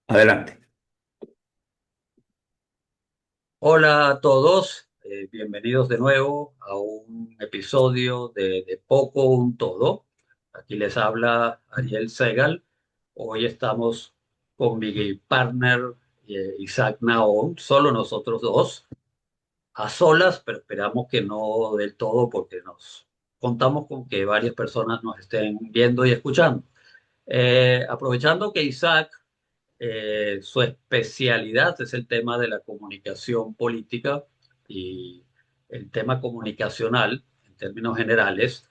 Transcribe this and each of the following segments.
Adelante. Hola a todos, bienvenidos de nuevo a un episodio de Poco un Todo. Aquí les habla Ariel Segal. Hoy estamos con mi partner Isaac Naón, solo nosotros dos, a solas, pero esperamos que no del todo porque nos contamos con que varias personas nos estén viendo y escuchando. Aprovechando que Isaac su especialidad es el tema de la comunicación política y el tema comunicacional en términos generales.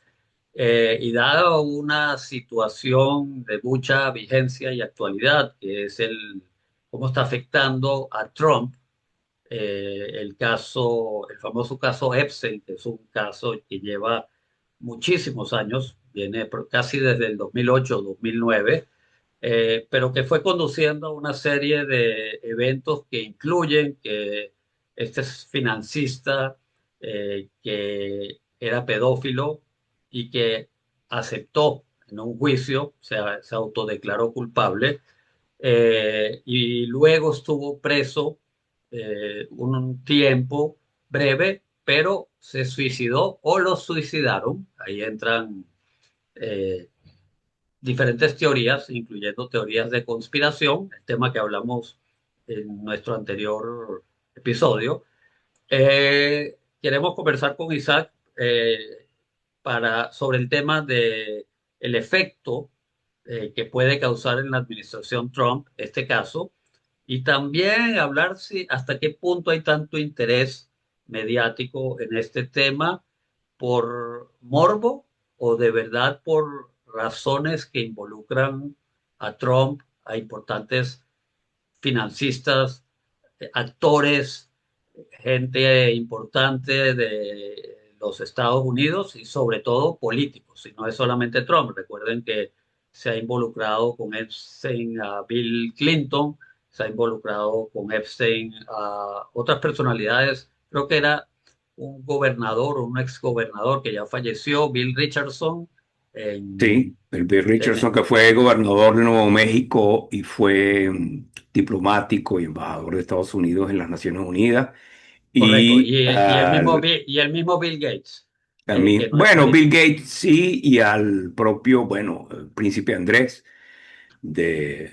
Y dada una situación de mucha vigencia y actualidad, que es cómo está afectando a Trump, el famoso caso Epstein, que es un caso que lleva muchísimos años, viene casi desde el 2008-2009, pero que fue conduciendo a una serie de eventos que incluyen que este es financista, que era pedófilo y que aceptó en un juicio, se autodeclaró culpable, y luego estuvo preso un tiempo breve, pero se suicidó o lo suicidaron. Ahí entran eh, diferentes teorías, incluyendo teorías de conspiración, el tema que hablamos en nuestro anterior episodio. Queremos conversar con Isaac sobre el tema de el efecto que puede causar en la administración Trump este caso y también hablar si hasta qué punto hay tanto interés mediático en este tema por morbo o de verdad por razones que involucran a Trump, a importantes financistas, actores, gente importante de los Estados Unidos y sobre todo políticos, y no es solamente Trump. Recuerden que se ha involucrado con Epstein a Bill Clinton, se ha involucrado con Epstein a otras personalidades, creo que era un gobernador o un exgobernador que ya falleció, Bill Richardson, Sí, en el Bill Richardson, Tene- que fue gobernador de Nuevo México y fue diplomático y embajador de Estados Unidos en las Naciones Unidas. correcto, Y y el mismo Bill Gates, a mí, que no es bueno, Bill político, Gates sí, y al propio, bueno, el príncipe Andrés de,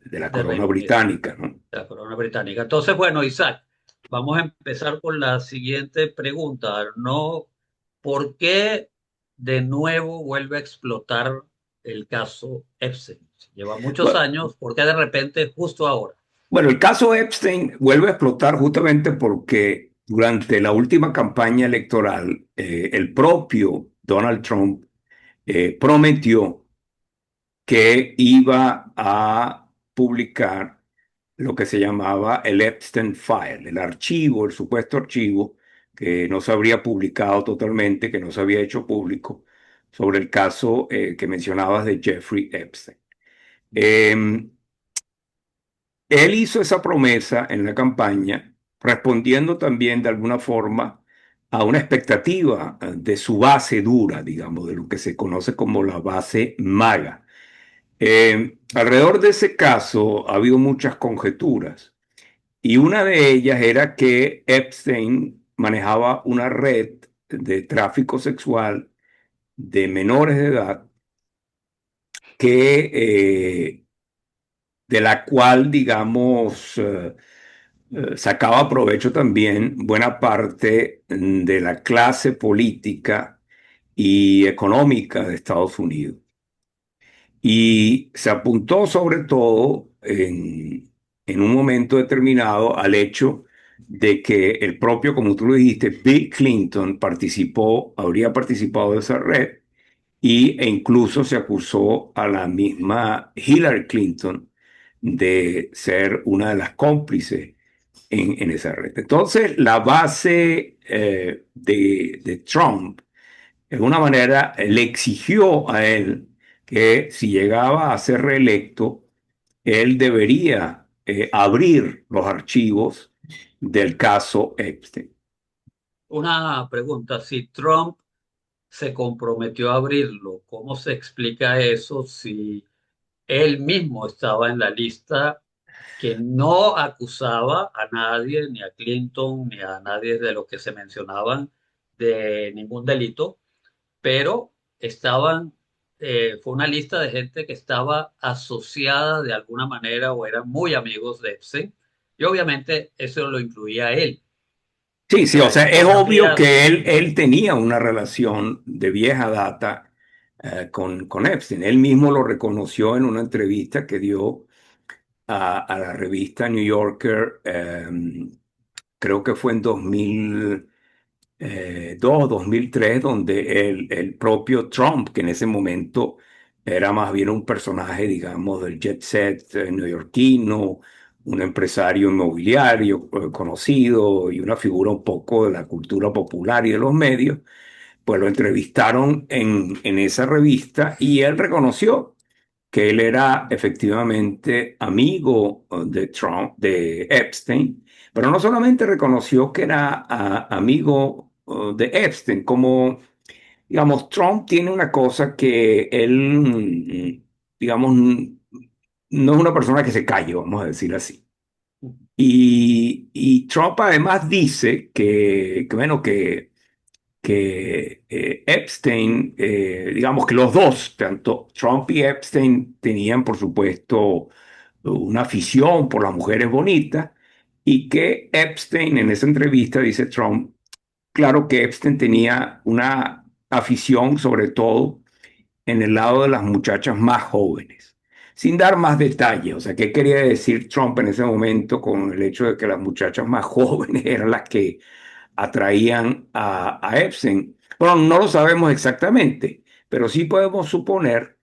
de la de corona Reino Unido, británica, ¿no? de la corona británica. Entonces, bueno, Isaac, vamos a empezar con la siguiente pregunta, ¿no? ¿Por qué de nuevo vuelve a explotar el caso Epstein? Lleva muchos Bu- años, ¿por qué de repente justo ahora? Bueno, el caso Epstein vuelve a explotar justamente porque durante la última campaña electoral, el propio Donald Trump prometió que iba a publicar lo que se llamaba el Epstein File, el archivo, el supuesto archivo que no se habría publicado totalmente, que no se había hecho público, sobre el caso que mencionabas de Jeffrey Epstein. Eh, Él hizo esa promesa en la campaña, respondiendo también de alguna forma a una expectativa de su base dura, digamos, de lo que se conoce como la base maga. Alrededor de ese caso ha habido muchas conjeturas y una de ellas era que Epstein manejaba una red de tráfico sexual de menores de edad que de la cual, digamos, sacaba provecho también buena parte de la clase política y económica de Estados Unidos. Y se apuntó sobre todo en un momento determinado al hecho de que el propio, como tú lo dijiste, Bill Clinton participó, habría participado de esa red e incluso se acusó a la misma Hillary Clinton de ser una de las cómplices en esa red. Entonces, la base de Trump de alguna manera le exigió a él que si llegaba a ser reelecto, él debería abrir los archivos del caso Epstein. Una pregunta, si Trump se comprometió a abrirlo, ¿cómo se explica eso si él mismo estaba en la lista que no acusaba a nadie, ni a Clinton, ni a nadie de los que se mencionaban de ningún delito, pero estaban, fue una lista de gente que estaba asociada de alguna manera o eran muy amigos de Epstein, y obviamente eso lo incluía a él. Sí, sí, o Las sea, es obvio fotografías, que él tenía una relación de vieja data con Epstein. Él mismo lo reconoció en una entrevista que dio a la revista New Yorker, creo que fue en 2002, 2003, donde el propio Trump, que en ese momento era más bien un personaje, digamos, del jet set neoyorquino, un empresario inmobiliario conocido y una figura un poco de la cultura popular y de los medios, pues lo entrevistaron en esa revista y él reconoció que él era efectivamente amigo de Trump, de Epstein, pero no solamente reconoció que era amigo de Epstein, como, digamos, Trump tiene una cosa que él, digamos, no es una persona que se calle, vamos a decir así. Y Trump además dice bueno, que Epstein, digamos que los dos, tanto Trump y Epstein, tenían, por supuesto, una afición por las mujeres bonitas y que Epstein, en esa entrevista, dice Trump, claro que Epstein tenía una afición sobre todo en el lado de las muchachas más jóvenes. Sin dar más detalles, o sea, ¿qué quería decir Trump en ese momento con el hecho de que las muchachas más jóvenes eran las que atraían a Epstein? Bueno, no lo sabemos exactamente, pero sí podemos suponer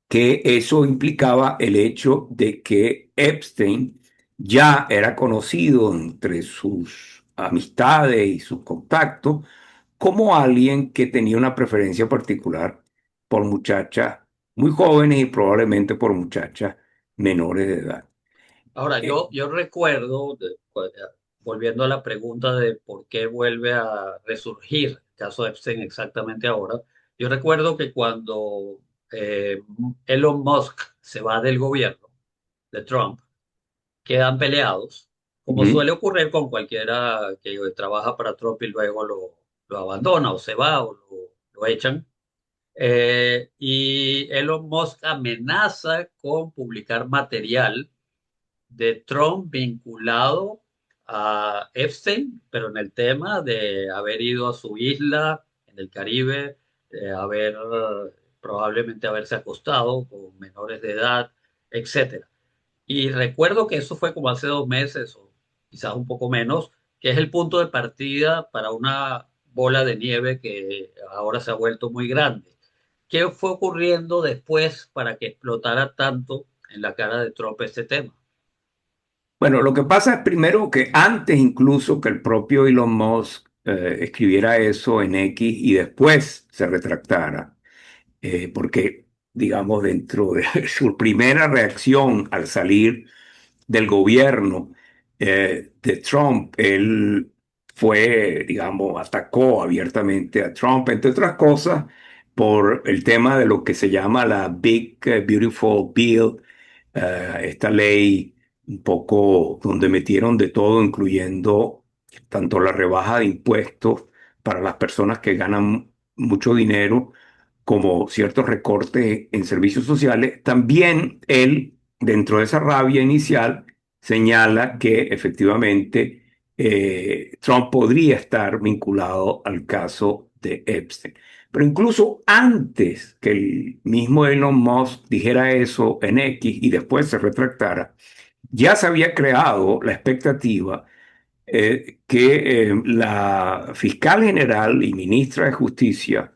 que eso implicaba el hecho de que Epstein ya era conocido entre sus amistades y sus contactos como alguien que tenía una preferencia particular por muchachas muy jóvenes y probablemente por muchachas menores de edad. ahora Eh, yo recuerdo, volviendo a la pregunta de por qué vuelve a resurgir el caso Epstein exactamente ahora, yo recuerdo que cuando Elon Musk se va del gobierno de Trump, quedan peleados, como ujú, suele ocurrir con cualquiera que trabaja para Trump y luego lo abandona o se va o lo echan. Y Elon Musk amenaza con publicar material de Trump vinculado a Epstein, pero en el tema de haber ido a su isla en el Caribe, haber probablemente haberse acostado con menores de edad, etcétera. Y recuerdo que eso fue como hace 2 meses o quizás un poco menos, que es el punto de partida para una bola de nieve que ahora se ha vuelto muy grande. ¿Qué fue ocurriendo después para que explotara tanto en la cara de Trump este tema? Bueno, lo que pasa es primero que antes incluso que el propio Elon Musk escribiera eso en X y después se retractara, porque, digamos, dentro de su primera reacción al salir del gobierno de Trump, él fue, digamos, atacó abiertamente a Trump, entre otras cosas, por el tema de lo que se llama la Big Beautiful Bill, esta ley un poco donde metieron de todo, incluyendo tanto la rebaja de impuestos para las personas que ganan mucho dinero, como ciertos recortes en servicios sociales. También él, dentro de esa rabia inicial, señala que efectivamente Trump podría estar vinculado al caso de Epstein. Pero incluso antes que el mismo Elon Musk dijera eso en X y después se retractara, ya se había creado la expectativa que la fiscal general y ministra de Justicia,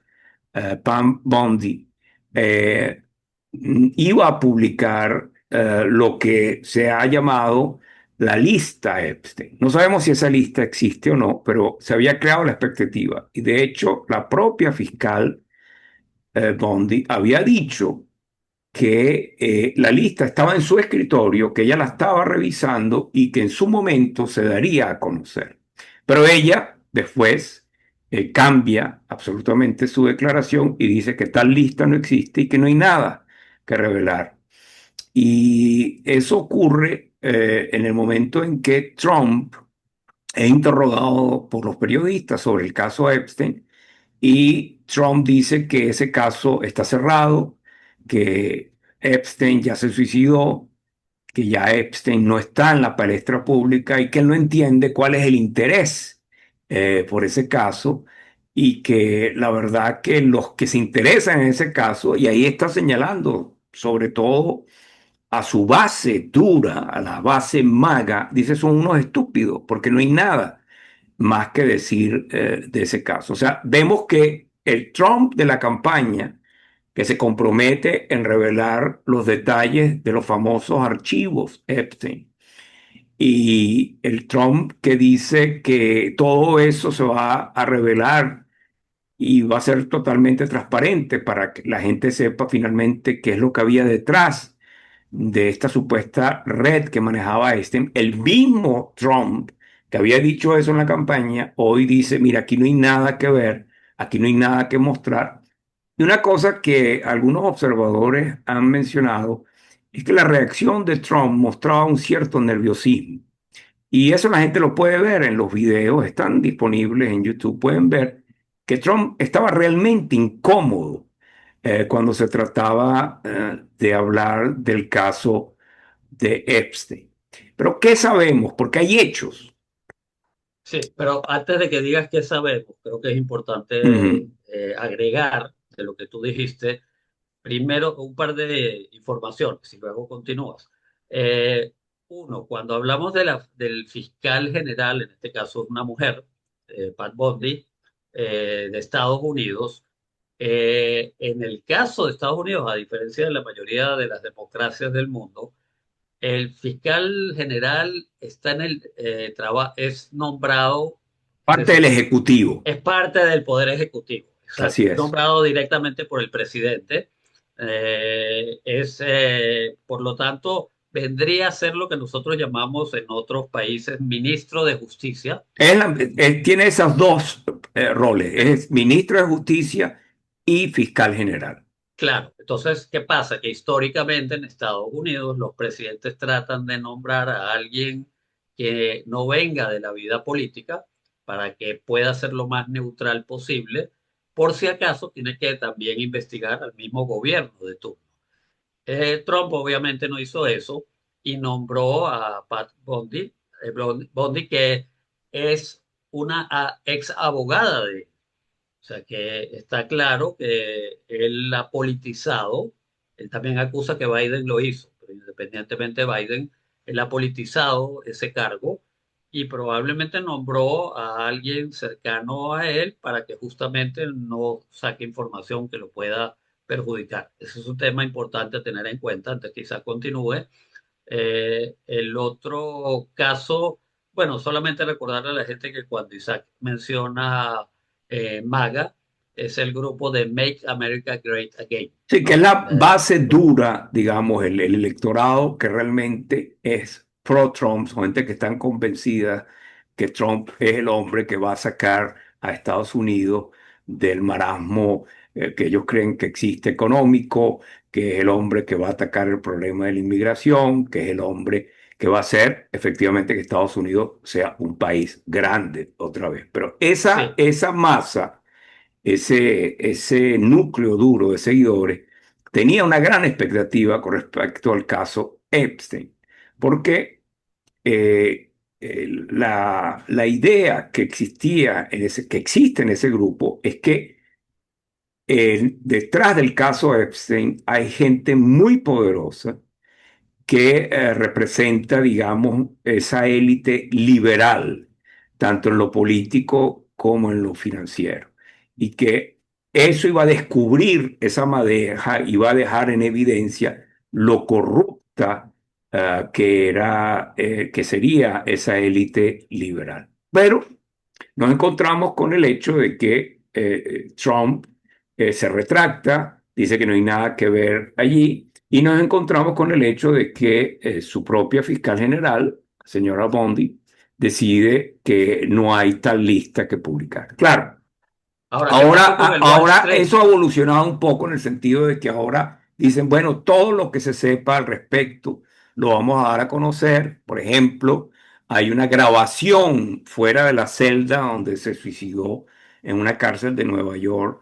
Pam Bondi, eh, iba a publicar lo que se ha llamado la lista Epstein. No sabemos si esa lista existe o no, pero se había creado la expectativa. Y de hecho, la propia fiscal Bondi había dicho que la lista estaba en su escritorio, que ella la estaba revisando y que en su momento se daría a conocer. Pero ella después cambia absolutamente su declaración y dice que tal lista no existe y que no hay nada que revelar. Y eso ocurre en el momento en que Trump es interrogado por los periodistas sobre el caso Epstein y Trump dice que ese caso está cerrado, que Epstein ya se suicidó, que ya Epstein no está en la palestra pública y que él no entiende cuál es el interés por ese caso y que la verdad que los que se interesan en ese caso, y ahí está señalando sobre todo a su base dura, a la base maga, dice son unos estúpidos porque no hay nada más que decir de ese caso. O sea, vemos que el Trump de la campaña que se compromete en revelar los detalles de los famosos archivos Epstein. Y el Trump que dice que todo eso se va a revelar y va a ser totalmente transparente para que la gente sepa finalmente qué es lo que había detrás de esta supuesta red que manejaba Epstein. El mismo Trump que había dicho eso en la campaña, hoy dice, mira, aquí no hay nada que ver, aquí no hay nada que mostrar. Y una cosa que algunos observadores han mencionado es que la reacción de Trump mostraba un cierto nerviosismo. Y eso la gente lo puede ver en los videos, están disponibles en YouTube. Pueden ver que Trump estaba realmente incómodo cuando se trataba de hablar del caso de Epstein. Pero ¿qué sabemos? Porque hay hechos. Sí, pero antes de que digas qué sabemos, creo que es importante Ujú. agregar de lo que tú dijiste, primero un par de informaciones y luego continúas. Eh, Uno, cuando hablamos del fiscal general, en este caso es una mujer, Pat Bondi, de Estados Unidos, en el caso de Estados Unidos, a diferencia de la mayoría de las democracias del mundo, el fiscal general está en es nombrado, es Parte del decir, Ejecutivo. es parte del Poder Ejecutivo, Así exacto, es es. nombrado directamente por el presidente. Por lo tanto, vendría a ser lo que nosotros llamamos en otros países ministro de Justicia. Él tiene esos dos roles. Es ministro de Justicia y fiscal general. Claro, entonces, ¿qué pasa? Que históricamente en Estados Unidos los presidentes tratan de nombrar a alguien que no venga de la vida política para que pueda ser lo más neutral posible, por si acaso tiene que también investigar al mismo gobierno de turno. Trump obviamente no hizo eso y nombró a Pat Bondi, Bondi que es una ex abogada de él. O sea que está claro que él ha politizado, él también acusa que Biden lo hizo, pero independientemente de Biden, él ha politizado ese cargo y probablemente nombró a alguien cercano a él para que justamente no saque información que lo pueda perjudicar. Ese es un tema importante a tener en cuenta antes que quizás continúe. El otro caso, bueno, solamente recordarle a la gente que cuando Isaac menciona MAGA, es el grupo de Make America Great Again, Sí, que es ¿no? la base dura, digamos, el electorado que realmente es pro-Trump, son gente que están convencida que Trump es el hombre que va a sacar a Estados Unidos del marasmo que ellos creen que existe económico, que es el hombre que va a atacar el problema de la inmigración, que es el hombre que va a hacer efectivamente que Estados Unidos sea un país grande otra vez. Pero Sí, esa masa ese núcleo duro de seguidores tenía una gran expectativa con respecto al caso Epstein, porque la idea que existía que existe en ese grupo es que detrás del caso Epstein hay gente muy poderosa que representa, digamos, esa élite liberal, tanto en lo político como en lo financiero. Y que eso iba a descubrir esa madeja, iba a dejar en evidencia lo corrupta que sería esa élite liberal. Pero nos encontramos con el hecho de que Trump se retracta, dice que no hay nada que ver allí, y nos encontramos con el hecho de que su propia fiscal general, señora Bondi, decide que no hay tal lista que publicar. Claro, ahora, ¿qué pasó con el Wall ahora Street? eso ha evolucionado un poco en el sentido de que ahora dicen, bueno, todo lo que se sepa al respecto lo vamos a dar a conocer. Por ejemplo, hay una grabación fuera de la celda donde se suicidó en una cárcel de Nueva York,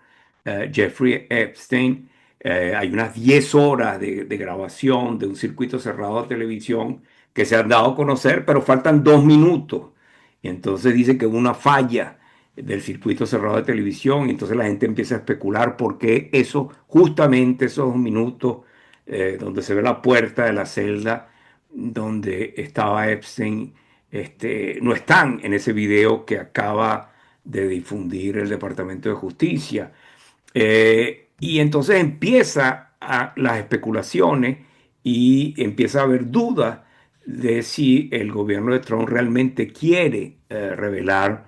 Jeffrey Epstein. Hay unas 10 horas de grabación de un circuito cerrado de televisión que se han dado a conocer, pero faltan 2 minutos. Y entonces dice que hubo una falla del circuito cerrado de televisión, y entonces la gente empieza a especular por qué eso, justamente esos 2 minutos donde se ve la puerta de la celda donde estaba Epstein, no están en ese video que acaba de difundir el Departamento de Justicia. Y entonces empieza las especulaciones y empieza a haber dudas de si el gobierno de Trump realmente quiere revelar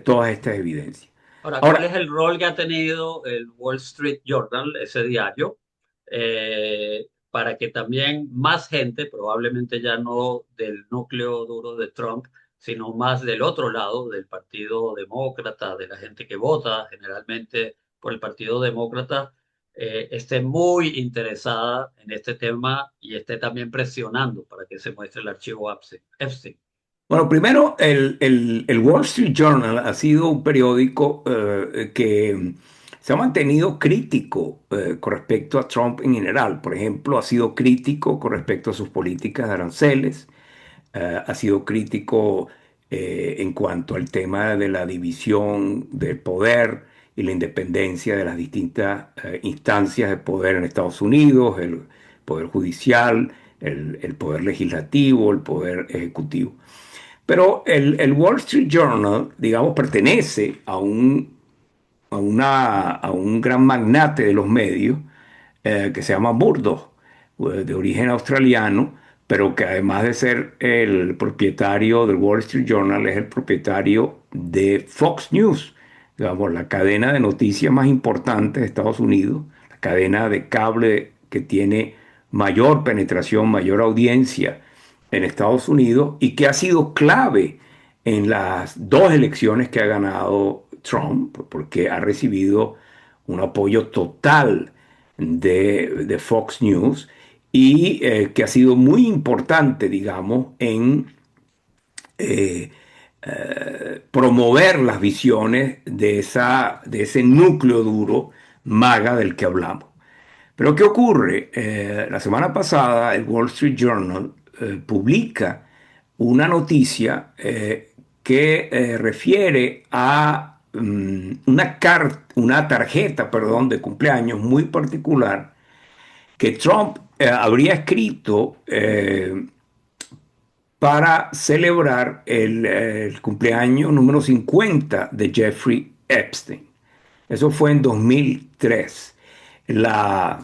todas estas evidencias. Ahora, ¿cuál es Ahora, el rol que ha tenido el Wall Street Journal, ese diario, para que también más gente, probablemente ya no del núcleo duro de Trump, sino más del otro lado, del Partido Demócrata, de la gente que vota generalmente por el Partido Demócrata, esté muy interesada en este tema y esté también presionando para que se muestre el archivo Epstein? bueno, primero, el Wall Street Journal ha sido un periódico que se ha mantenido crítico con respecto a Trump en general. Por ejemplo, ha sido crítico con respecto a sus políticas de aranceles, ha sido crítico en cuanto al tema de la división del poder y la independencia de las distintas instancias de poder en Estados Unidos, el poder judicial, el poder legislativo, el poder ejecutivo. Pero el Wall Street Journal, digamos, pertenece a un gran magnate de los medios que se llama Murdoch, de origen australiano, pero que además de ser el propietario del Wall Street Journal, es el propietario de Fox News, digamos, la cadena de noticias más importante de Estados Unidos, la cadena de cable que tiene mayor penetración, mayor audiencia en Estados Unidos y que ha sido clave en las dos elecciones que ha ganado Trump, porque ha recibido un apoyo total de Fox News y que ha sido muy importante, digamos, en eh, promover las visiones de ese núcleo duro MAGA del que hablamos. Pero ¿qué ocurre? La semana pasada el Wall Street Journal publica una noticia que refiere a una tarjeta, perdón, de cumpleaños muy particular que Trump habría escrito para celebrar el cumpleaños número 50 de Jeffrey Epstein. Eso fue en 2003. La,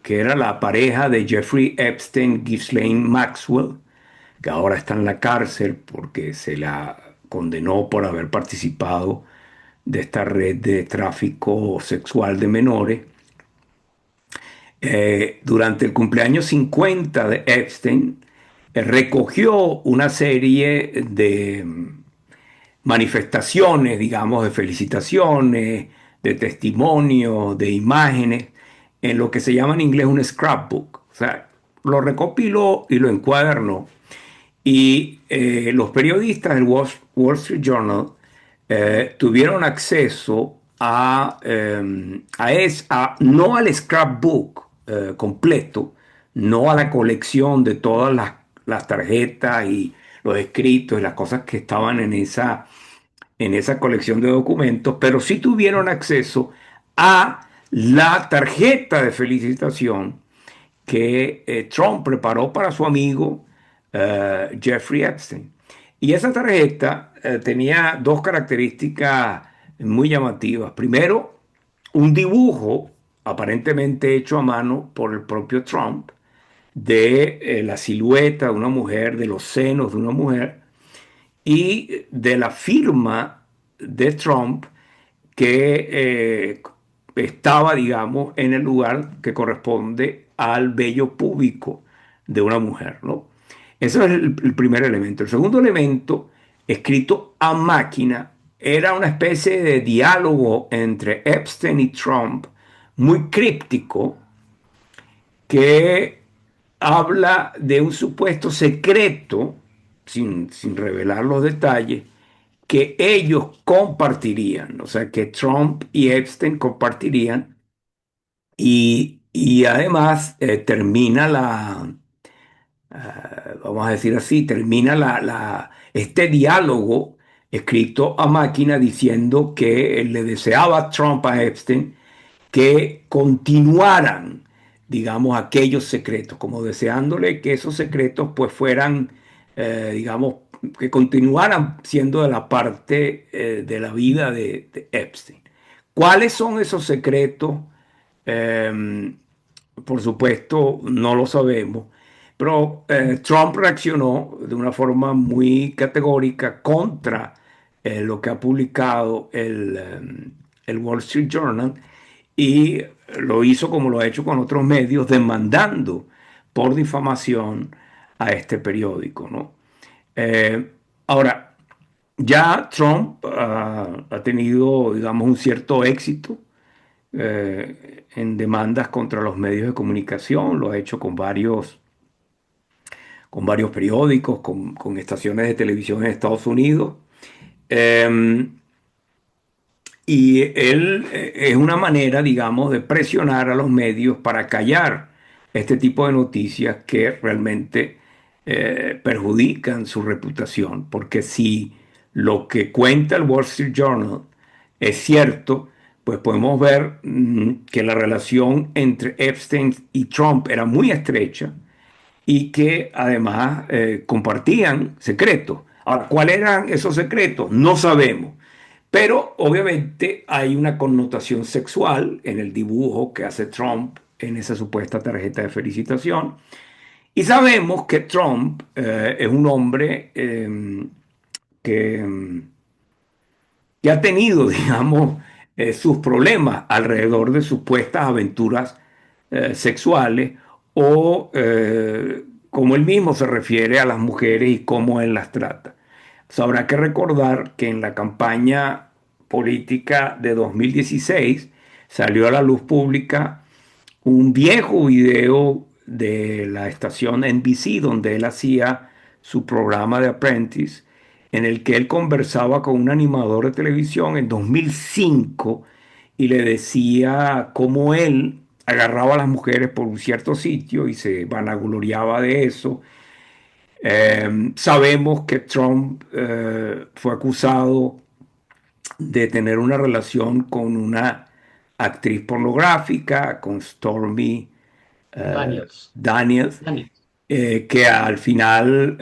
que era la pareja de Jeffrey Epstein, Ghislaine Maxwell, que ahora está en la cárcel porque se la condenó por haber participado de esta red de tráfico sexual de menores. Durante el cumpleaños 50 de Epstein, recogió una serie de manifestaciones, digamos, de felicitaciones, de testimonios, de imágenes, en lo que se llama en inglés un scrapbook. O sea, lo recopiló y lo encuadernó. Y los periodistas del Wall Street Journal tuvieron acceso no al scrapbook completo, no a la colección de todas las tarjetas y los escritos y las cosas que estaban en esa colección de documentos, pero sí tuvieron acceso a la tarjeta de felicitación que Trump preparó para su amigo Jeffrey Epstein. Y esa tarjeta tenía dos características muy llamativas. Primero, un dibujo aparentemente hecho a mano por el propio Trump de la silueta de una mujer, de los senos de una mujer y de la firma de Trump que estaba, digamos, en el lugar que corresponde al vello púbico de una mujer, ¿no? Ese es el primer elemento. El segundo elemento, escrito a máquina, era una especie de diálogo entre Epstein y Trump, muy críptico, que habla de un supuesto secreto, sin revelar los detalles, que ellos compartirían, o sea, que Trump y Epstein compartirían, y además termina vamos a decir así, termina este diálogo escrito a máquina diciendo que él le deseaba a Trump a Epstein que continuaran, digamos, aquellos secretos, como deseándole que esos secretos pues fueran, digamos, que continuaran siendo de la parte de la vida de Epstein. ¿Cuáles son esos secretos? Eh, por supuesto, no lo sabemos, pero Trump reaccionó de una forma muy categórica contra lo que ha publicado el Wall Street Journal y lo hizo como lo ha hecho con otros medios, demandando por difamación a este periódico, ¿no? Eh, Ahora, ya Trump ha tenido, digamos, un cierto éxito en demandas contra los medios de comunicación, lo ha hecho con varios periódicos, con estaciones de televisión en Estados Unidos. Eh, y él es una manera, digamos, de presionar a los medios para callar este tipo de noticias que realmente perjudican su reputación. Porque si lo que cuenta el Wall Street Journal es cierto, pues podemos ver que la relación entre Epstein y Trump era muy estrecha y que además compartían secretos. Ahora, ¿cuáles eran esos secretos? No sabemos. Pero obviamente hay una connotación sexual en el dibujo que hace Trump en esa supuesta tarjeta de felicitación. Y sabemos que Trump es un hombre que, que ha tenido, digamos, sus problemas alrededor de supuestas aventuras sexuales o como él mismo se refiere a las mujeres y cómo él las trata. O sea, habrá que recordar que en la campaña política de 2016 salió a la luz pública un viejo video de la estación NBC donde él hacía su programa de Apprentice, en el que él conversaba con un animador de televisión en 2005 y le decía cómo él agarraba a las mujeres por un cierto sitio y se vanagloriaba de eso. Sabemos que Trump fue acusado de tener una relación con una actriz pornográfica, con Stormy Daniels. Daniels, Daniels. que al final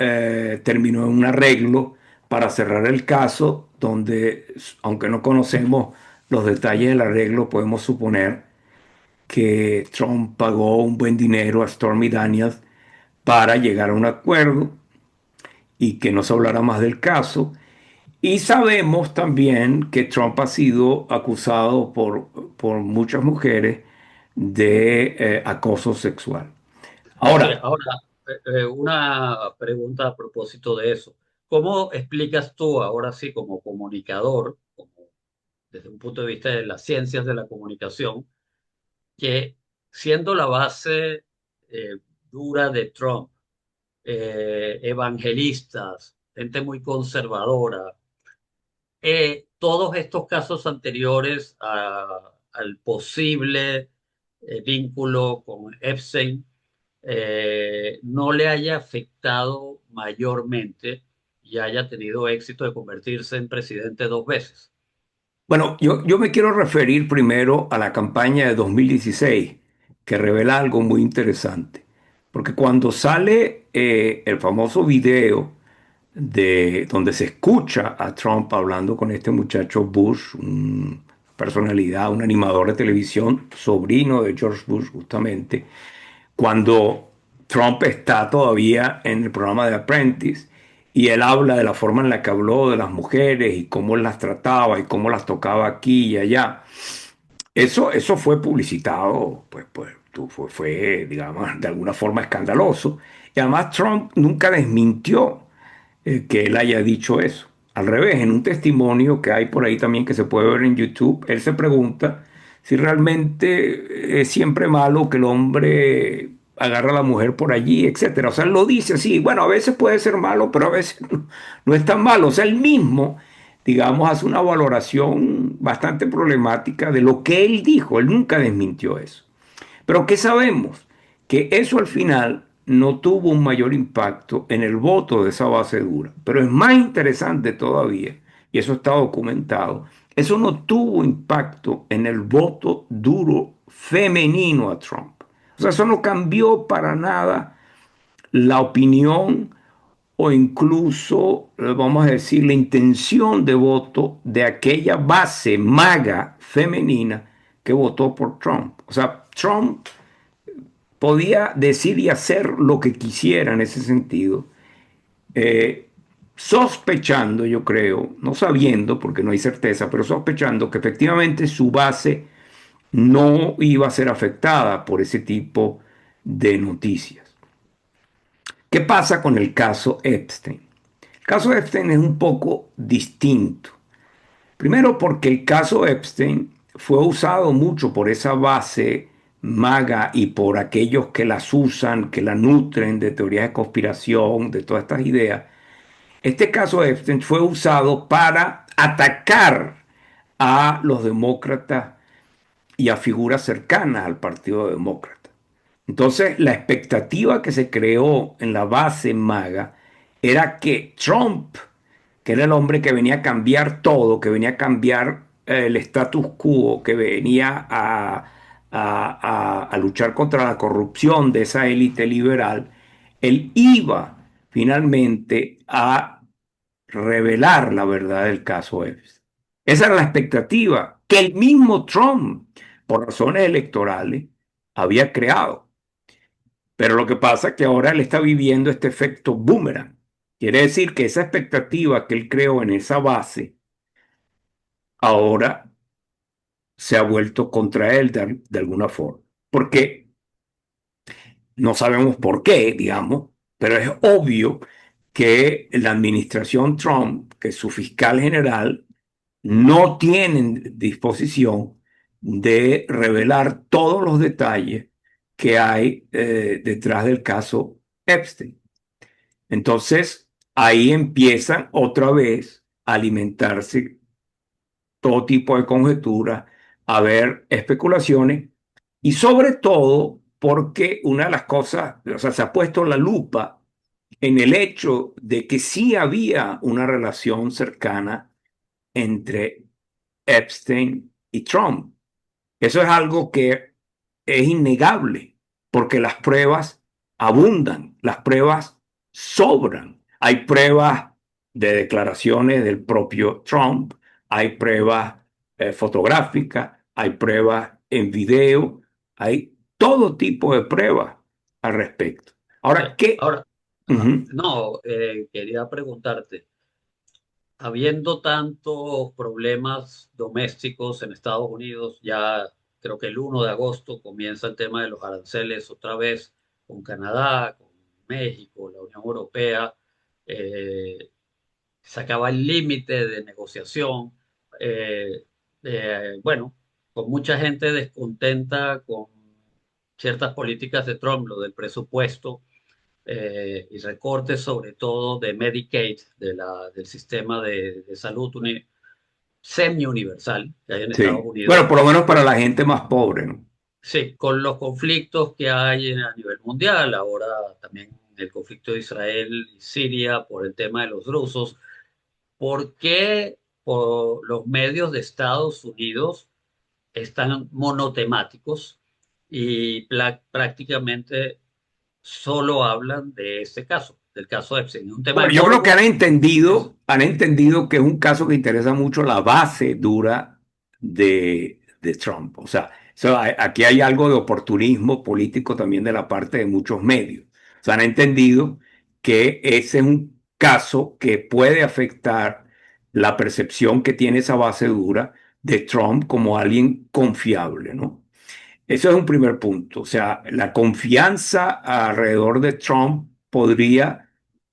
terminó en un arreglo para cerrar el caso, donde, aunque no conocemos los detalles del arreglo, podemos suponer que Trump pagó un buen dinero a Stormy Daniels para llegar a un acuerdo y que no se hablara más del caso. Y sabemos también que Trump ha sido acusado por muchas mujeres de acoso sexual. Sí, Ahora, ahora, una pregunta a propósito de eso. ¿Cómo explicas tú, ahora sí, como comunicador, desde un punto de vista de las ciencias de la comunicación, que siendo la base eh, dura de Trump, evangelistas, gente muy conservadora, todos estos casos anteriores al posible vínculo con Epstein no le haya afectado mayormente y haya tenido éxito de convertirse en presidente dos veces? bueno, yo me quiero referir primero a la campaña de 2016, que revela algo muy interesante. Porque cuando sale el famoso video de donde se escucha a Trump hablando con este muchacho Bush, una personalidad, un animador de televisión, sobrino de George Bush justamente, cuando Trump está todavía en el programa de Apprentice y él habla de la forma en la que habló de las mujeres y cómo él las trataba y cómo las tocaba aquí y allá. Eso fue publicitado, digamos, de alguna forma escandaloso. Y además Trump nunca desmintió que él haya dicho eso. Al revés, en un testimonio que hay por ahí también que se puede ver en YouTube, él se pregunta si realmente es siempre malo que el hombre agarra a la mujer por allí, etcétera. O sea, él lo dice así. Bueno, a veces puede ser malo, pero a veces no es tan malo. O sea, él mismo, digamos, hace una valoración bastante problemática de lo que él dijo. Él nunca desmintió eso. Pero ¿qué sabemos? Que eso al final no tuvo un mayor impacto en el voto de esa base dura. Pero es más interesante todavía, y eso está documentado, eso no tuvo impacto en el voto duro femenino a Trump. O sea, eso no cambió para nada la opinión o incluso, vamos a decir, la intención de voto de aquella base maga femenina que votó por Trump. O sea, Trump podía decir y hacer lo que quisiera en ese sentido, eh, sospechando, yo creo, no sabiendo, porque no hay certeza, pero sospechando que efectivamente su base no iba a ser afectada por ese tipo de noticias. ¿Qué pasa con el caso Epstein? El caso Epstein es un poco distinto. Primero porque el caso Epstein fue usado mucho por esa base maga y por aquellos que las usan, que la nutren de teorías de conspiración, de todas estas ideas. Este caso Epstein fue usado para atacar a los demócratas y a figuras cercanas al Partido Demócrata. Entonces, la expectativa que se creó en la base maga era que Trump, que era el hombre que venía a cambiar todo, que venía a cambiar el status quo, que venía a luchar contra la corrupción de esa élite liberal, él iba finalmente a revelar la verdad del caso Epstein. Esa era la expectativa que el mismo Trump, por razones electorales, había creado. Pero lo que pasa es que ahora él está viviendo este efecto boomerang. Quiere decir que esa expectativa que él creó en esa base ahora se ha vuelto contra él de alguna forma. Porque no sabemos por qué, digamos, pero es obvio que la administración Trump, que su fiscal general, no tienen disposición de revelar todos los detalles que hay detrás del caso Epstein. Entonces, ahí empiezan otra vez a alimentarse todo tipo de conjeturas, a ver especulaciones y sobre todo porque una de las cosas, o sea, se ha puesto la lupa en el hecho de que sí había una relación cercana entre Epstein y Trump. Eso es algo que es innegable, porque las pruebas abundan, las pruebas sobran. Hay pruebas de declaraciones del propio Trump, hay pruebas fotográficas, hay pruebas en video, hay todo tipo de pruebas al respecto. Sí. Ahora, ¿qué? Ahora, Ujú. no, quería preguntarte, habiendo tantos problemas domésticos en Estados Unidos, ya creo que el 1 de agosto comienza el tema de los aranceles otra vez con Canadá, con México, la Unión Europea, eh, se acaba el límite de negociación. eh, bueno, con mucha gente descontenta con ciertas políticas de Trump, lo del presupuesto y recortes sobre todo de Medicaid, del sistema de salud semi-universal que hay en Estados Sí. Unidos. Bueno, por lo menos para la gente más pobre, ¿no? Sí, con los conflictos que hay a nivel mundial, ahora también el conflicto de Israel y Siria por el tema de los rusos. ¿Por qué los medios de Estados Unidos están monotemáticos y prácticamente solo hablan de este caso, del caso Epstein? Es un tema de Bueno, yo creo que morbo. Es, han entendido que es un caso que interesa mucho la base dura de Trump. O sea, aquí hay algo de oportunismo político también de la parte de muchos medios. O sea, han entendido que ese es un caso que puede afectar la percepción que tiene esa base dura de Trump como alguien confiable, ¿no? Eso es un primer punto. O sea, la confianza alrededor de Trump podría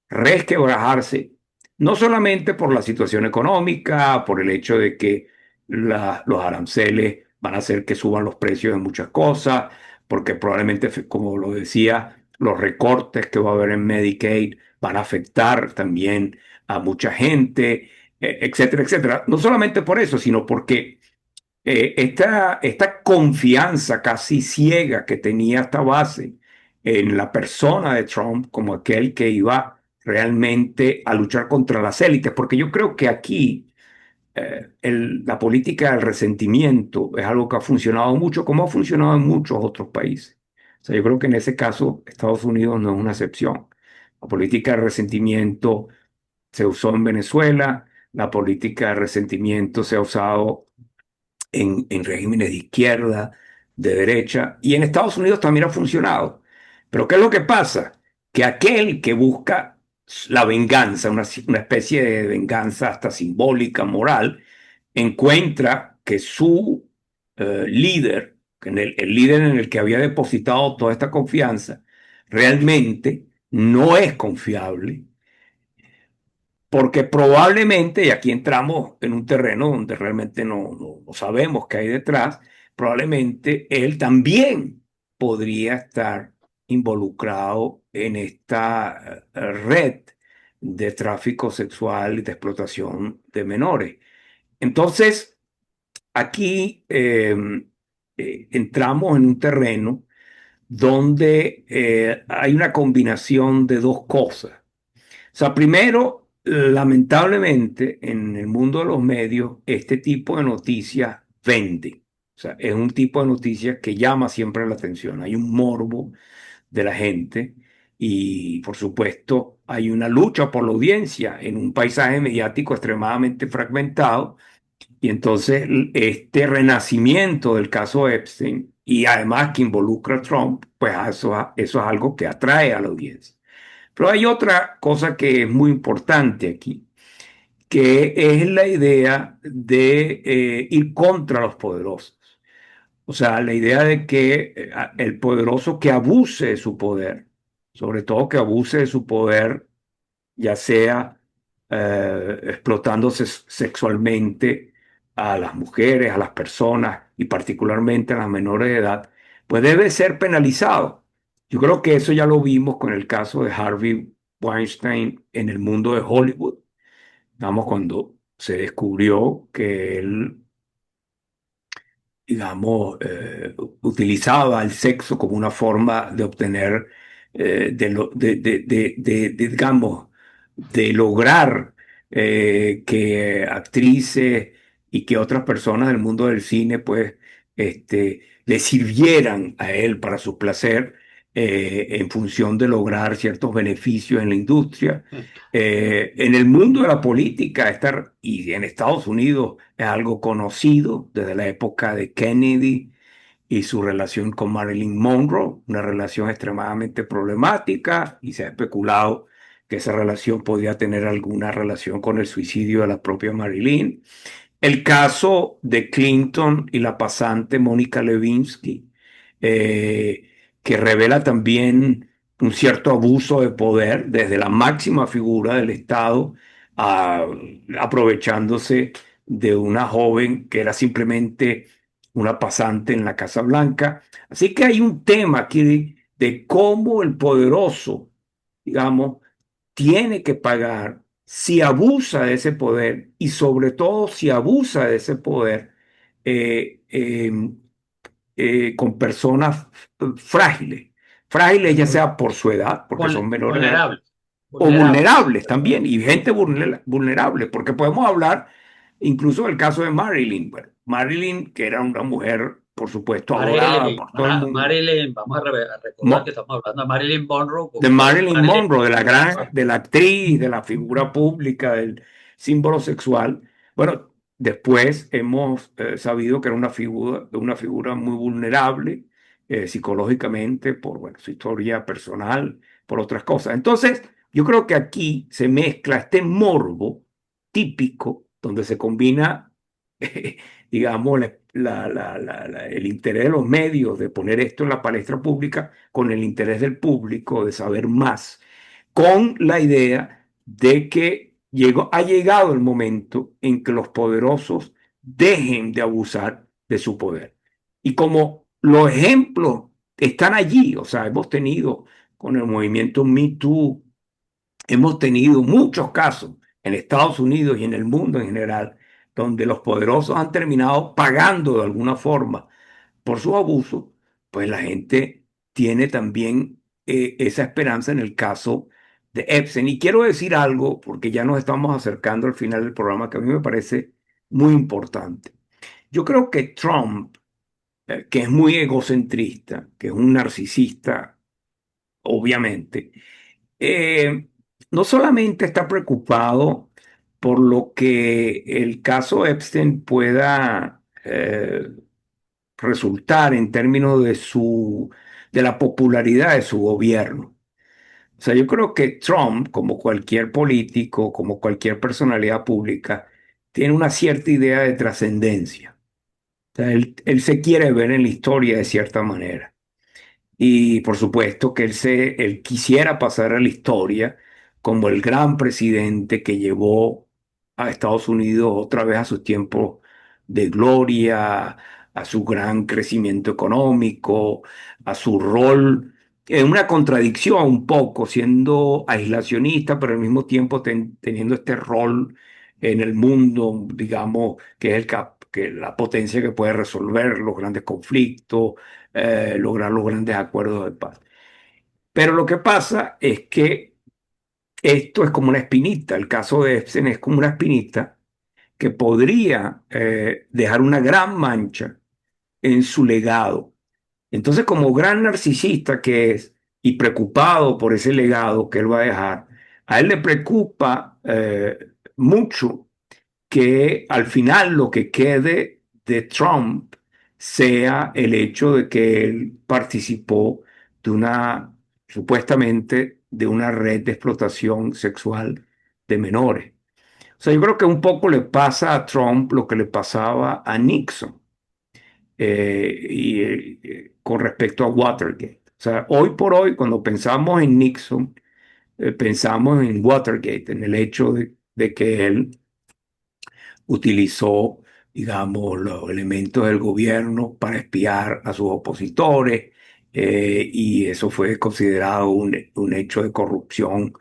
resquebrajarse, no solamente por la situación económica, por el hecho de que los aranceles van a hacer que suban los precios de muchas cosas, porque probablemente, como lo decía, los recortes que va a haber en Medicaid van a afectar también a mucha gente, etcétera, etcétera. No solamente por eso, sino porque esta confianza casi ciega que tenía esta base en la persona de Trump como aquel que iba realmente a luchar contra las élites, porque yo creo que aquí la política del resentimiento es algo que ha funcionado mucho, como ha funcionado en muchos otros países. O sea, yo creo que en ese caso Estados Unidos no es una excepción. La política de resentimiento se usó en Venezuela, la política de resentimiento se ha usado en regímenes de izquierda, de derecha, y en Estados Unidos también ha funcionado. Pero ¿qué es lo que pasa? Que aquel que busca la venganza, una especie de venganza hasta simbólica, moral, encuentra que su líder, el líder en el que había depositado toda esta confianza, realmente no es confiable porque probablemente, y aquí entramos en un terreno donde realmente no sabemos qué hay detrás, probablemente él también podría estar involucrado en esta red de tráfico sexual y de explotación de menores. Entonces, aquí entramos en un terreno donde hay una combinación de dos cosas. O sea, primero, lamentablemente, en el mundo de los medios, este tipo de noticias vende. O sea, es un tipo de noticias que llama siempre la atención. Hay un morbo de la gente y, por supuesto, hay una lucha por la audiencia en un paisaje mediático extremadamente fragmentado. Y entonces, este renacimiento del caso Epstein y además que involucra a Trump, pues eso es algo que atrae a la audiencia. Pero hay otra cosa que es muy importante aquí, que es la idea de ir contra los poderosos. O sea, la idea de que el poderoso que abuse de su poder, sobre todo que abuse de su poder, ya sea explotándose sexualmente a las mujeres, a las personas y particularmente a las menores de edad, pues debe ser penalizado. Yo creo que eso ya lo vimos con el caso de Harvey Weinstein en el mundo de Hollywood. Vamos, cuando se descubrió que él digamos, utilizaba el sexo como una forma de obtener, digamos, de lograr que actrices y que otras personas del mundo del cine, pues, le sirvieran a él para su placer en función de lograr ciertos beneficios en la industria. En el mundo de la política, y en Estados Unidos es algo conocido desde la época de Kennedy y su relación con Marilyn Monroe, una relación extremadamente problemática y se ha especulado que esa relación podía tener alguna relación con el suicidio de la propia Marilyn. El caso de Clinton y la pasante Mónica Lewinsky, eh, que revela también un cierto abuso de poder desde la máxima figura del Estado, a- aprovechándose de una joven que era simplemente una pasante en la Casa Blanca. Así que hay un tema aquí de cómo el poderoso, digamos, tiene que pagar si abusa de ese poder y sobre todo si abusa de ese poder eh, eh, con personas frágiles. Frágiles ya sea por su edad, porque son menores de edad, Vulnerables, o vulnerables. vulnerables también, y gente vulnerable, porque podemos hablar incluso del caso de Marilyn. Bueno, Marilyn, que era una mujer, por supuesto, adorada Marilyn, por todo el mundo. Marilyn, vamos a recordar que Mo- estamos hablando de Marilyn Monroe, de que es Marilyn Marilyn. Monroe, de la actriz, de la figura pública, del símbolo sexual. Bueno, después hemos sabido que era una figura muy vulnerable psicológicamente por bueno, su historia personal, por otras cosas. Entonces, yo creo que aquí se mezcla este morbo típico donde se combina, digamos, el interés de los medios de poner esto en la palestra pública con el interés del público de saber más, con la idea de que ha llegado el momento en que los poderosos dejen de abusar de su poder. Y como los ejemplos están allí. O sea, hemos tenido con el movimiento Me Too, hemos tenido muchos casos en Estados Unidos y en el mundo en general, donde los poderosos han terminado pagando de alguna forma por sus abusos. Pues la gente tiene también esa esperanza en el caso de Epstein. Y quiero decir algo, porque ya nos estamos acercando al final del programa, que a mí me parece muy importante. Yo creo que Trump, que es muy egocentrista, que es un narcisista, obviamente, eh, no solamente está preocupado por lo que el caso Epstein pueda resultar en términos de la popularidad de su gobierno. O sea, yo creo que Trump, como cualquier político, como cualquier personalidad pública, tiene una cierta idea de trascendencia. O sea, él se quiere ver en la historia de cierta manera. Y por supuesto que él quisiera pasar a la historia como el gran presidente que llevó a Estados Unidos otra vez a sus tiempos de gloria, a su gran crecimiento económico, a su rol, en una contradicción un poco, siendo aislacionista, pero al mismo tiempo teniendo este rol en el mundo, digamos, que es que la potencia que puede resolver los grandes conflictos, lograr los grandes acuerdos de paz. Pero lo que pasa es que esto es como una espinita, el caso de Epstein es como una espinita que podría dejar una gran mancha en su legado. Entonces, como gran narcisista que es y preocupado por ese legado que él va a dejar, a él le preocupa mucho que al final lo que quede de Trump sea el hecho de que él participó de supuestamente, de una red de explotación sexual de menores. O sea, yo creo que un poco le pasa a Trump lo que le pasaba a Nixon con respecto a Watergate. O sea, hoy por hoy, cuando pensamos en Nixon, pensamos en Watergate, en el hecho de que él utilizó, digamos, los elementos del gobierno para espiar a sus opositores, y eso fue considerado un hecho de corrupción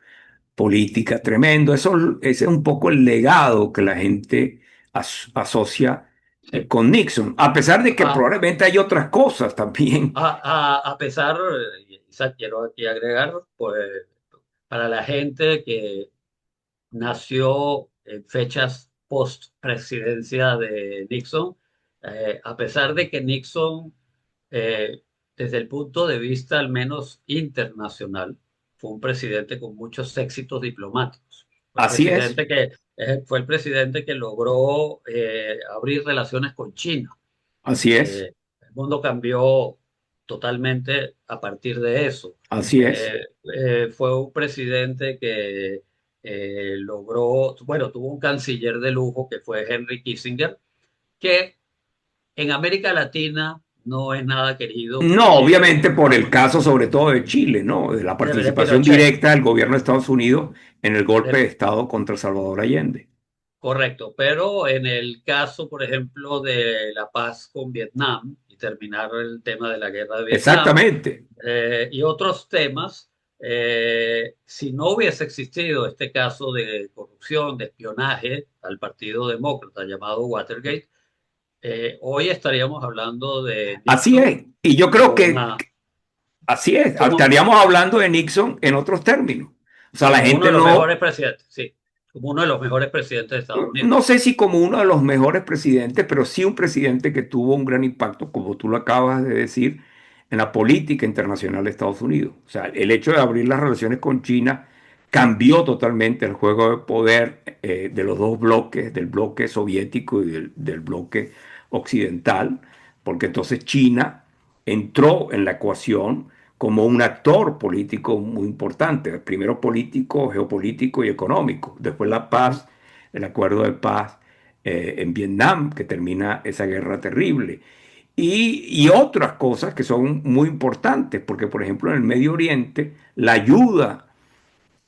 política tremendo. Ese es un poco el legado que la gente asocia Sí. con Nixon, a pesar de que A, probablemente hay otras cosas también. a pesar, Isa, quiero aquí agregar, pues, para la gente que nació en fechas post presidencia de Nixon, a pesar de que Nixon, eh, desde el punto de vista al menos internacional, fue un presidente con muchos éxitos diplomáticos. Así es, Fue el presidente que logró abrir relaciones con China. así es, El mundo cambió totalmente a partir de eso. así es, Fue un presidente que logró, bueno, tuvo un canciller de lujo que fue Henry Kissinger, que en América Latina no es nada querido no, porque obviamente por el caso sobre todo de Chile, ¿no? De la de participación Pinochet, directa del gobierno de Estados Unidos en el golpe de del, Estado contra Salvador Allende. correcto, pero en el caso, por ejemplo, de la paz con Vietnam y terminar el tema de la guerra de Vietnam, Exactamente, y otros temas, si no hubiese existido este caso de corrupción, de espionaje al Partido Demócrata llamado Watergate, hoy estaríamos hablando de así Nixon es. Y yo creo como que una, así es, como, estaríamos hablando de Nixon en otros términos. O sea, la como uno gente de los mejores no, presidentes, sí, como uno de los mejores presidentes de Estados no Unidos. sé si como uno de los mejores presidentes, pero sí un presidente que tuvo un gran impacto, como tú lo acabas de decir, en la política internacional de Estados Unidos. O sea, el hecho de abrir las relaciones con China cambió totalmente el juego de poder de los dos bloques, del bloque soviético y del bloque occidental, porque entonces China entró en la ecuación como un actor político muy importante, primero político, geopolítico y económico, después la paz, el acuerdo de paz en Vietnam, que termina esa guerra terrible, y otras cosas que son muy importantes, porque por ejemplo en el Medio Oriente, la ayuda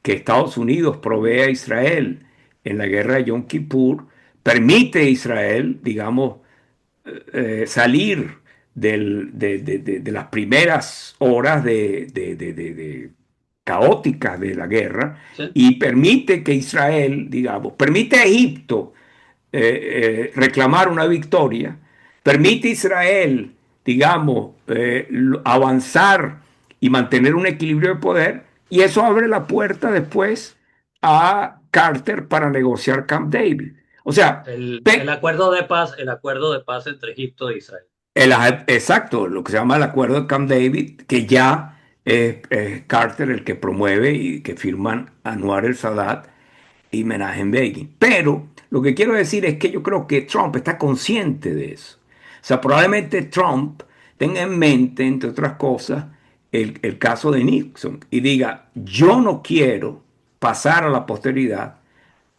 que Estados Unidos provee a Israel en la guerra de Yom Kippur permite a Israel, digamos, salir de las primeras horas caóticas de la guerra Sí, y permite que Israel, digamos, permite a Egipto reclamar una victoria, permite a Israel, digamos, avanzar y mantener un equilibrio de poder, y eso abre la puerta después a Carter para negociar Camp David. O sea, el acuerdo de paz entre Egipto e Israel. exacto, lo que se llama el acuerdo de Camp David, que ya es Carter el que promueve y que firman Anwar el Sadat y Menachem Begin. Pero lo que quiero decir es que yo creo que Trump está consciente de eso. O sea, probablemente Trump tenga en mente, entre otras cosas, el caso de Nixon y diga, yo no quiero pasar a la posteridad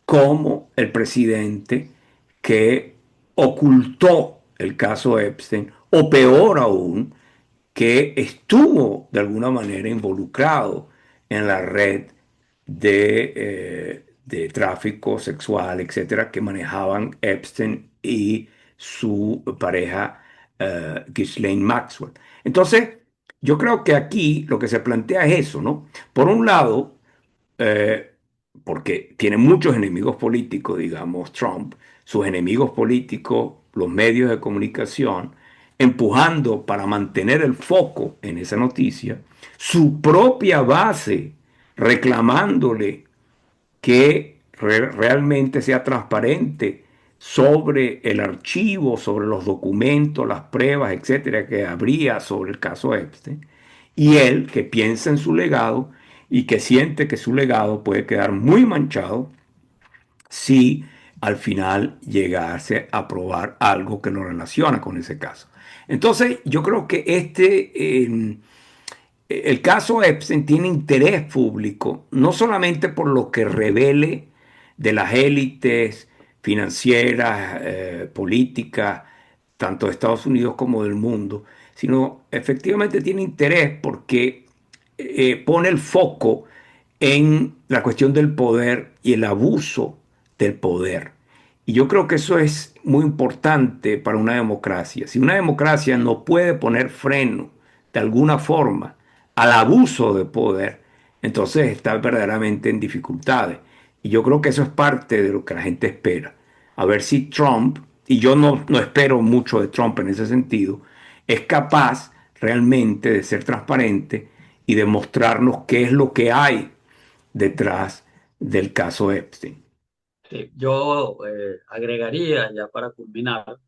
como el presidente que ocultó el caso Epstein, o peor aún, que estuvo de alguna manera involucrado en la red de tráfico sexual, etcétera, que manejaban Epstein y su pareja Ghislaine Maxwell. Entonces, yo creo que aquí lo que se plantea es eso, ¿no? Por un lado, eh, porque tiene muchos enemigos políticos, digamos, Trump, sus enemigos políticos, los medios de comunicación, empujando para mantener el foco en esa noticia, su propia base reclamándole que realmente sea transparente sobre el archivo, sobre los documentos, las pruebas, etcétera, que habría sobre el caso Epstein, y él que piensa en su legado y que siente que su legado puede quedar muy manchado si al final llegase a probar algo que lo relaciona con ese caso. Entonces, yo creo que el caso Epstein tiene interés público, no solamente por lo que revele de las élites financieras, políticas, tanto de Estados Unidos como del mundo, sino efectivamente tiene interés porque pone el foco en la cuestión del poder y el abuso del poder. Y yo creo que eso es muy importante para una democracia. Si una democracia no puede poner freno de alguna forma al abuso de poder, entonces está verdaderamente en dificultades. Y yo creo que eso es parte de lo que la gente espera. A ver si Trump, y yo no espero mucho de Trump en ese sentido, es capaz realmente de ser transparente y de mostrarnos qué es lo que hay detrás del caso Epstein. Sí, yo agregaría ya para culminar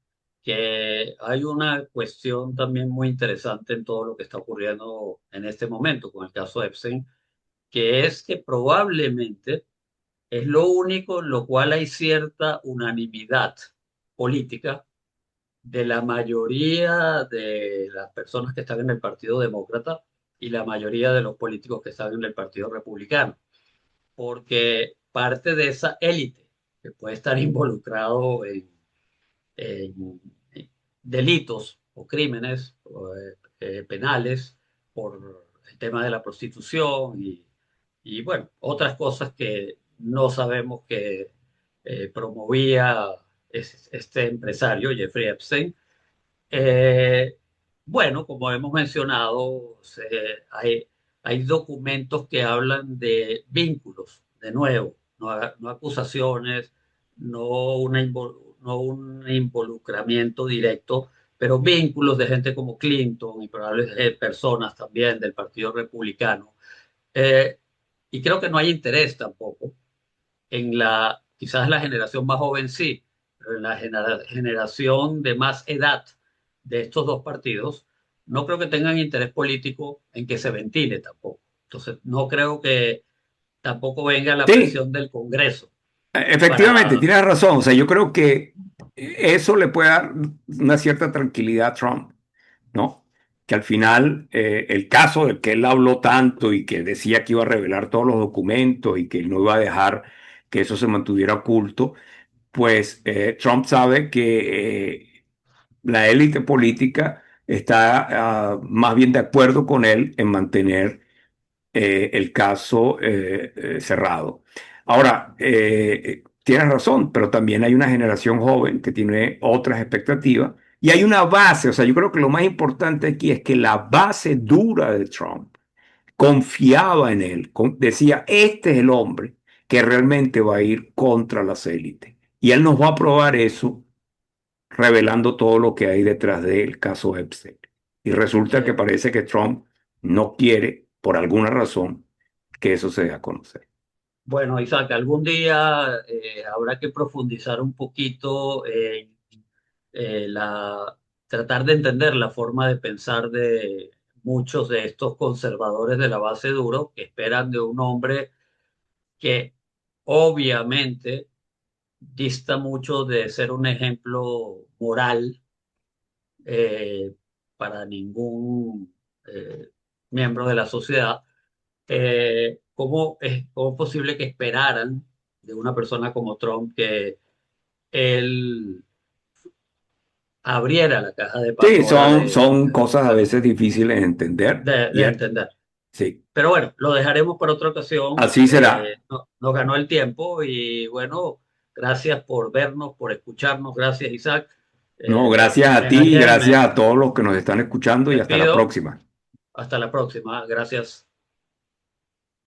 que hay una cuestión también muy interesante en todo lo que está ocurriendo en este momento con el caso Epstein, que es que probablemente es lo único en lo cual hay cierta unanimidad política de la mayoría de las personas que están en el Partido Demócrata y la mayoría de los políticos que están en el Partido Republicano, porque parte de esa élite que puede estar involucrado en delitos o crímenes penales por el tema de la prostitución y, bueno, otras cosas que no sabemos que promovía este empresario, Jeffrey Epstein. Eh, bueno, como hemos mencionado, hay documentos que hablan de vínculos, de nuevo, no acusaciones, no un involucramiento directo, pero vínculos de gente como Clinton y probables personas también del Partido Republicano. Eh, y creo que no hay interés tampoco quizás la generación más joven sí, pero en la generación de más edad de estos dos partidos, no creo que tengan interés político en que se ventile tampoco. Entonces, no creo que tampoco venga la Sí, presión del Congreso efectivamente, para... tienes razón. O sea, yo creo que eso le puede dar una cierta tranquilidad a Trump, ¿no? Que al final el caso del que él habló tanto y que decía que iba a revelar todos los documentos y que no iba a dejar que eso se mantuviera oculto, pues Trump sabe que la élite política está más bien de acuerdo con él en mantener el caso cerrado. Ahora, tienes razón, pero también hay una generación joven que tiene otras expectativas Y hay una base, o sea, yo creo que lo más importante aquí es que la base dura de Trump confiaba en él, decía, este es el hombre que realmente va a ir contra las élites. Y él nos va a probar eso revelando todo lo que hay detrás del caso Epstein. Y resulta que Eh, parece que Trump no quiere, por alguna razón, que eso se dé a conocer. bueno, Isaac, algún día habrá que profundizar un poquito en tratar de entender la forma de pensar de muchos de estos conservadores de la base duro que esperan de un hombre que obviamente dista mucho de ser un ejemplo moral eh, para ningún miembro de la sociedad. ¿Cómo es posible que esperaran de una persona como Trump que él abriera la caja de Sí, Pandora son cosas a veces difíciles de entender. de entender? Sí, Pero bueno, lo dejaremos para otra ocasión. así será. Nos ganó el tiempo y bueno, gracias por vernos, por escucharnos. Gracias, Isaac. No, gracias a ti y Ayer gracias a todos los que nos están escuchando y me hasta la despido. próxima. Hasta la próxima. Gracias.